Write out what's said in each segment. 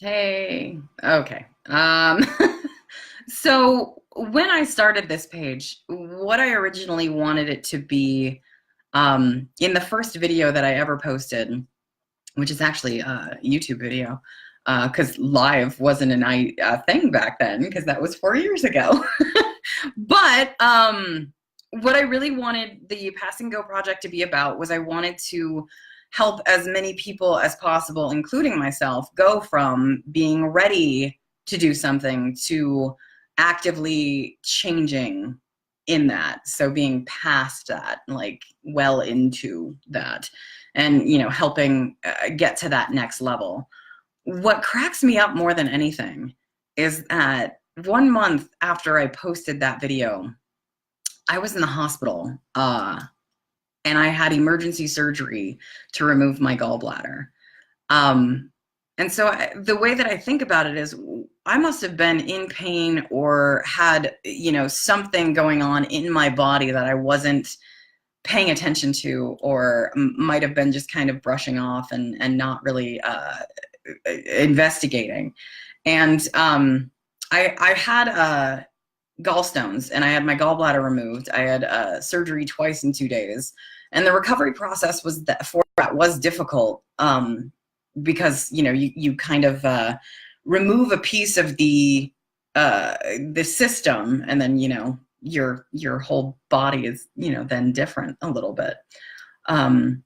Hey, okay. So when I started this page, what I originally wanted it to be, in the first video that I ever posted, which is actually a YouTube video, because live wasn't a thing back then, because that was 4 years ago. But what I really wanted the Pass and Go project to be about was I wanted to help as many people as possible, including myself, go from being ready to do something to actively changing in that. So being past that, like well into that, and helping get to that next level. What cracks me up more than anything is that 1 month after I posted that video, I was in the hospital, and I had emergency surgery to remove my gallbladder. Um, and so the way that I think about it is I must have been in pain or had, something going on in my body that I wasn't paying attention to, or might have been just kind of brushing off and not really investigating. And I had gallstones, and I had my gallbladder removed. I had surgery twice in 2 days, and the recovery process was difficult, because you kind of remove a piece of the system, and then your whole body is then different a little bit. Um,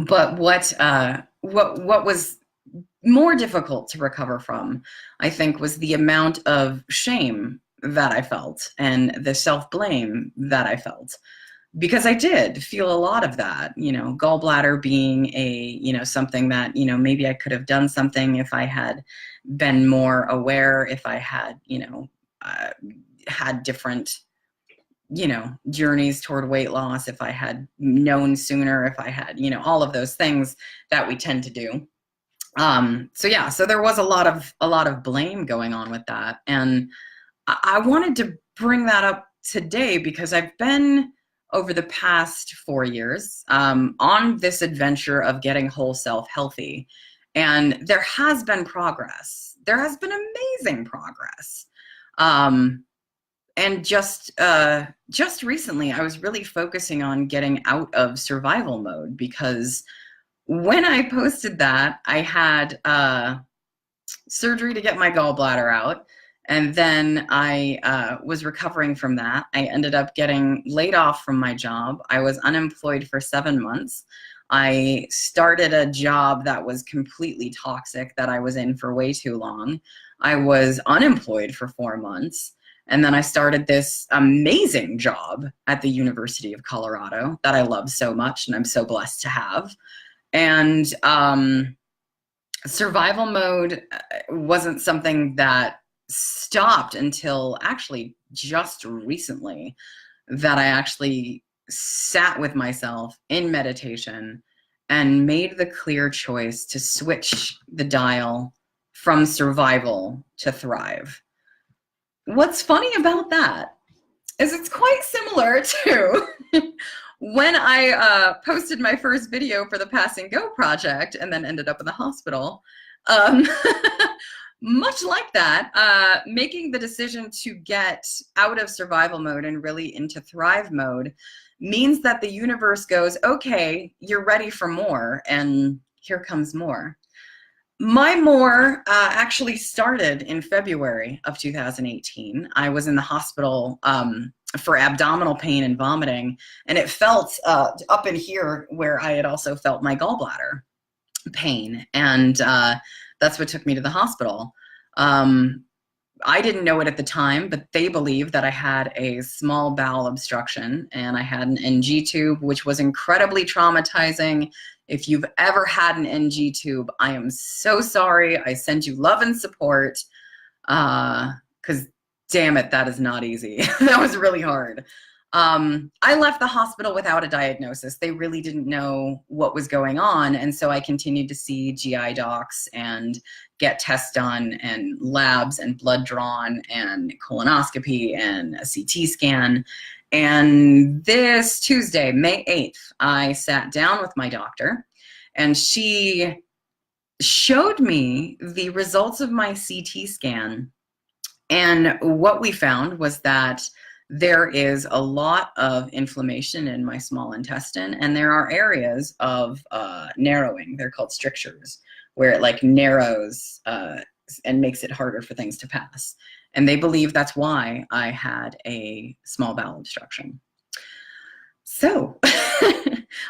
but what was more difficult to recover from, I think, was the amount of shame that I felt and the self-blame that I felt, because I did feel a lot of that, gallbladder being something that, maybe I could have done something if I had been more aware, if I had, uh, had different, journeys toward weight loss, if I had known sooner, if I had, all of those things that we tend to do. So yeah, so there was a lot of blame going on with that. And I wanted to bring that up today because I've been, over the past 4 years, on this adventure of getting whole self healthy. And there has been progress. There has been amazing progress. And just recently, I was really focusing on getting out of survival mode, because when I posted that, I had surgery to get my gallbladder out. And then I was recovering from that. I ended up getting laid off from my job. I was unemployed for 7 months. I started a job that was completely toxic, that I was in for way too long. I was unemployed for 4 months. And then I started this amazing job at the University of Colorado that I love so much and I'm so blessed to have. And survival mode wasn't something that stopped until actually just recently, that I actually sat with myself in meditation and made the clear choice to switch the dial from survival to thrive. What's funny about that is it's quite similar to when I posted my first video for the Pass and Go project and then ended up in the hospital. Um, much like that, making the decision to get out of survival mode and really into thrive mode means that the universe goes, okay, you're ready for more, and here comes more. My more actually started in February of 2018. I was in the hospital for abdominal pain and vomiting, and it felt up in here where I had also felt my gallbladder pain, and that's what took me to the hospital. I didn't know it at the time, but they believed that I had a small bowel obstruction, and I had an NG tube, which was incredibly traumatizing. If you've ever had an NG tube, I am so sorry. I send you love and support, because damn it, that is not easy. That was really hard. I left the hospital without a diagnosis. They really didn't know what was going on. And so I continued to see GI docs and get tests done and labs and blood drawn and colonoscopy and a CT scan. And this Tuesday, May 8th, I sat down with my doctor, and she showed me the results of my CT scan. And what we found was that there is a lot of inflammation in my small intestine, and there are areas of narrowing. They're called strictures, where it like narrows and makes it harder for things to pass. And they believe that's why I had a small bowel obstruction. So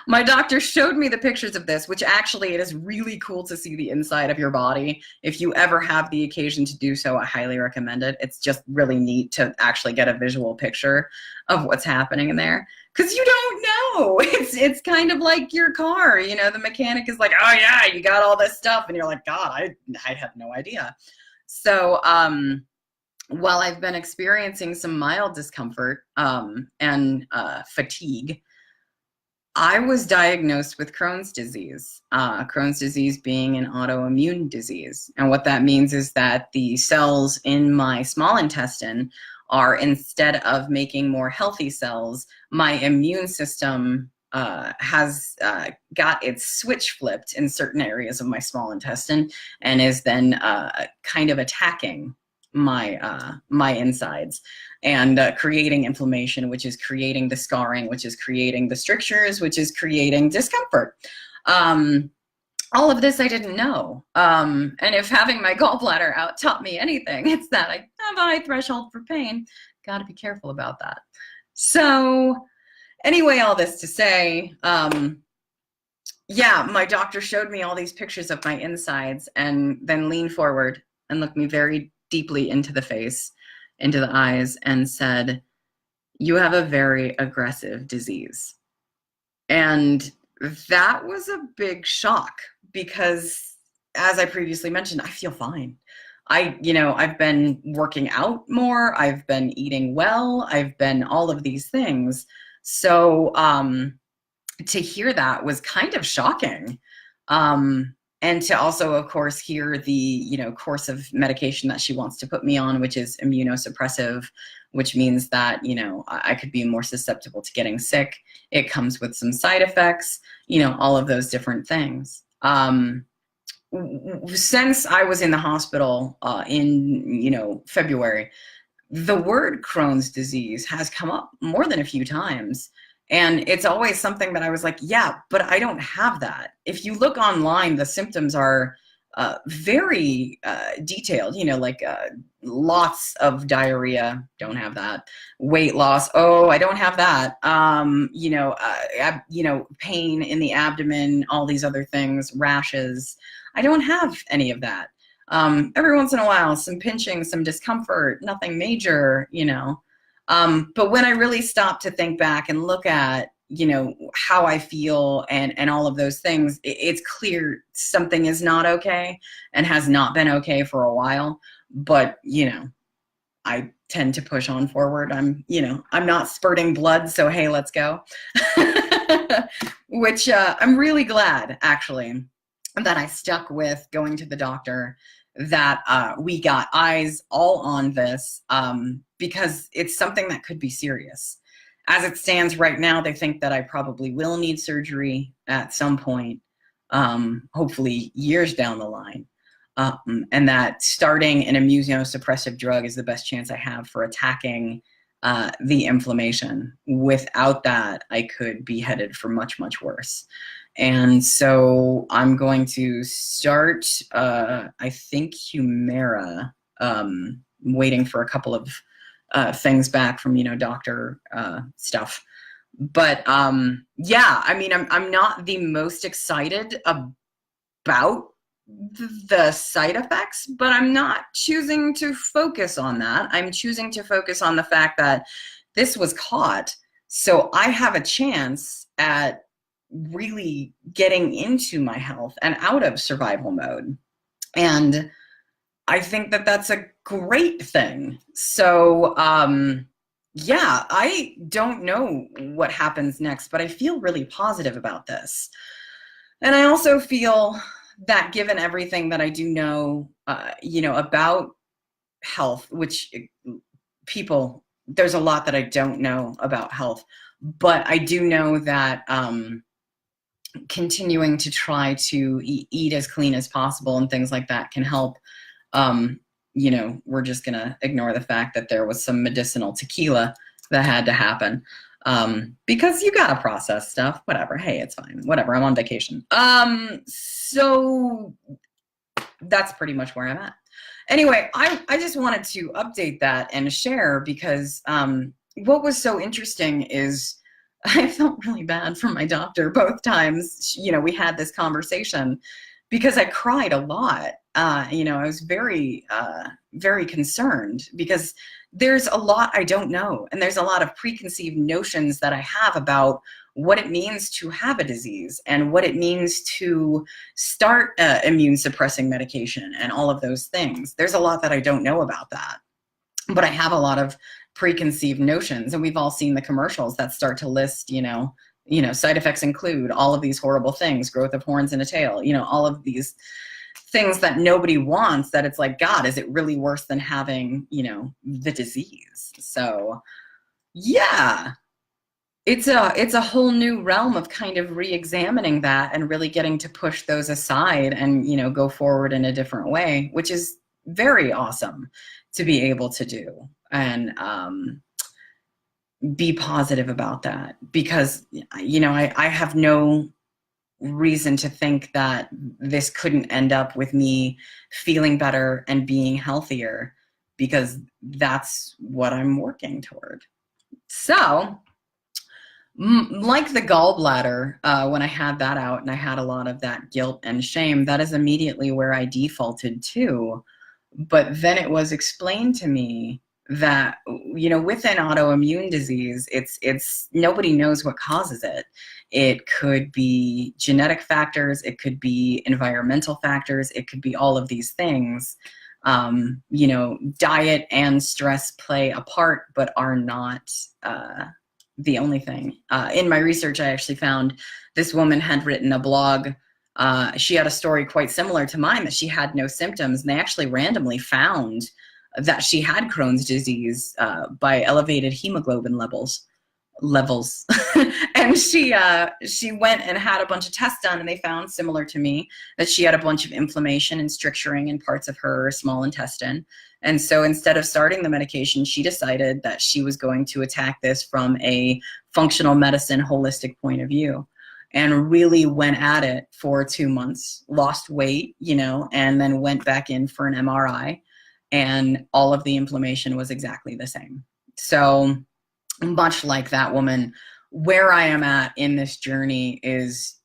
my doctor showed me the pictures of this, which actually it is really cool to see the inside of your body. If you ever have the occasion to do so, I highly recommend it. It's just really neat to actually get a visual picture of what's happening in there, because you don't know. It's kind of like your car. You know, the mechanic is like, oh yeah, you got all this stuff. And you're like, God, I have no idea. So while I've been experiencing some mild discomfort and fatigue, I was diagnosed with Crohn's disease. Crohn's disease being an autoimmune disease. And what that means is that the cells in my small intestine are, instead of making more healthy cells, my immune system has got its switch flipped in certain areas of my small intestine and is then kind of attacking my insides and creating inflammation, which is creating the scarring, which is creating the strictures, which is creating discomfort. All of this I didn't know. And if having my gallbladder out taught me anything, it's that I have a high threshold for pain. Got to be careful about that. So anyway, all this to say, yeah, my doctor showed me all these pictures of my insides and then leaned forward and looked me very deeply into the face, into the eyes, and said, you have a very aggressive disease. And that was a big shock because, as I previously mentioned, I feel fine. I've been working out more, I've been eating well, I've been all of these things. So to hear that was kind of shocking. And to also, of course, hear the, course of medication that she wants to put me on, which is immunosuppressive, which means that, I could be more susceptible to getting sick. It comes with some side effects, all of those different things. Since I was in the hospital in, February, the word Crohn's disease has come up more than a few times. And it's always something that I was like, yeah, but I don't have that. If you look online, the symptoms are very detailed, like lots of diarrhea, don't have that. Weight loss, oh, I don't have that. Pain in the abdomen, all these other things, rashes. I don't have any of that. Every once in a while, some pinching, some discomfort, nothing major, But when I really stop to think back and look at, how I feel and all of those things, it's clear something is not okay and has not been okay for a while. But, I tend to push on forward. I'm not spurting blood, so hey, let's go. Which I'm really glad, actually, that I stuck with going to the doctor, that we got eyes all on this, because it's something that could be serious. As it stands right now, they think that I probably will need surgery at some point, hopefully years down the line, and that starting an immunosuppressive drug is the best chance I have for attacking the inflammation. Without that, I could be headed for much, much worse. And so I'm going to start, I think, Humira, waiting for a couple of things back from, doctor stuff. But yeah, I mean, I'm not the most excited about the side effects, but I'm not choosing to focus on that. I'm choosing to focus on the fact that this was caught. So I have a chance at really getting into my health and out of survival mode. And I think that that's a great thing. So, yeah, I don't know what happens next, but I feel really positive about this. And I also feel that given everything that I do know, about health, which there's a lot that I don't know about health, but I do know that continuing to try to eat as clean as possible and things like that can help. You know, we're just going to ignore the fact that there was some medicinal tequila that had to happen. Because you got to process stuff, whatever. Hey, it's fine. Whatever. I'm on vacation. So that's pretty much where I'm at. Anyway, I just wanted to update that and share because, what was so interesting is I felt really bad for my doctor both times. You know, we had this conversation because I cried a lot. You know, I was very, very concerned because there's a lot I don't know. And there's a lot of preconceived notions that I have about what it means to have a disease and what it means to start immune suppressing medication and all of those things. There's a lot that I don't know about that, but I have a lot of preconceived notions, and we've all seen the commercials that start to list, you know, side effects include all of these horrible things, growth of horns in a tail, you know, all of these things that nobody wants, that it's like, God, is it really worse than having, you know, the disease? So yeah, it's a whole new realm of kind of re-examining that and really getting to push those aside and, you know, go forward in a different way, which is very awesome to be able to do. And be positive about that, because, you know, I have no reason to think that this couldn't end up with me feeling better and being healthier, because that's what I'm working toward. So like the gallbladder, when I had that out and I had a lot of that guilt and shame, that is immediately where I defaulted to. But then it was explained to me that, you know, with an autoimmune disease, it's nobody knows what causes it. It could be genetic factors, it could be environmental factors, it could be all of these things. You know, diet and stress play a part, but are not the only thing. In my research, I actually found this woman had written a blog. She had a story quite similar to mine, that she had no symptoms, and they actually randomly found that she had Crohn's disease by elevated hemoglobin levels. And she went and had a bunch of tests done, and they found, similar to me, that she had a bunch of inflammation and stricturing in parts of her small intestine. And so instead of starting the medication, she decided that she was going to attack this from a functional medicine holistic point of view, and really went at it for 2 months, lost weight, you know, and then went back in for an MRI, and all of the inflammation was exactly the same. So much like that woman, where I am at in this journey is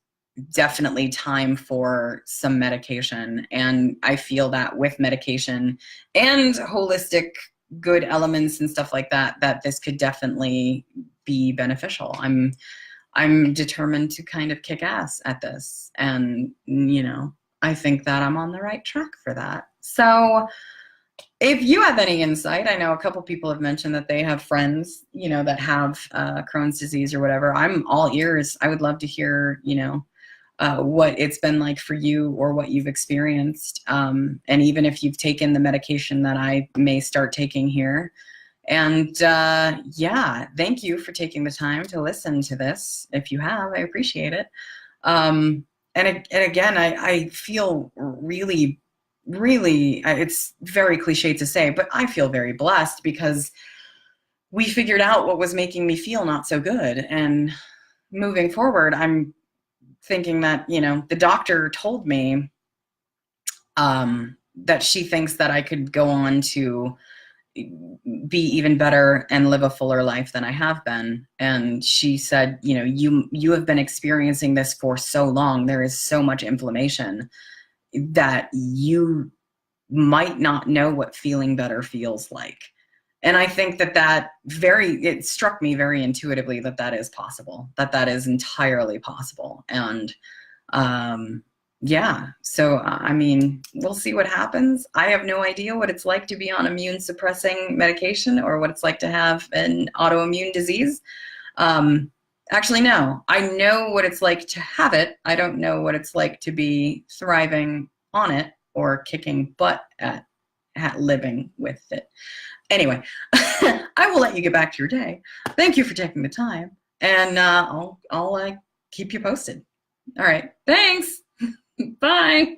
definitely time for some medication. And I feel that with medication and holistic good elements and stuff like that, that this could definitely be beneficial. I'm determined to kind of kick ass at this. And, you know, I think that I'm on the right track for that. So if you have any insight, I know a couple people have mentioned that they have friends, you know, that have Crohn's disease or whatever. I'm all ears. I would love to hear, you know, what it's been like for you or what you've experienced. And even if you've taken the medication that I may start taking here. And yeah, thank you for taking the time to listen to this. If you have, I appreciate it. And again, I feel really, it's very cliche to say, but I feel very blessed because we figured out what was making me feel not so good. And moving forward, I'm thinking that, you know, the doctor told me that she thinks that I could go on to be even better and live a fuller life than I have been. And she said, you know, you have been experiencing this for so long. There is so much inflammation that you might not know what feeling better feels like. And I think that it struck me very intuitively that is possible, that is entirely possible. And yeah, so I mean, we'll see what happens. I have no idea what it's like to be on immune suppressing medication or what it's like to have an autoimmune disease. Actually, no, I know what it's like to have it. I don't know what it's like to be thriving on it or kicking butt at living with it. Anyway, I will let you get back to your day. Thank you for taking the time, and I'll keep you posted. All right. Thanks. Bye.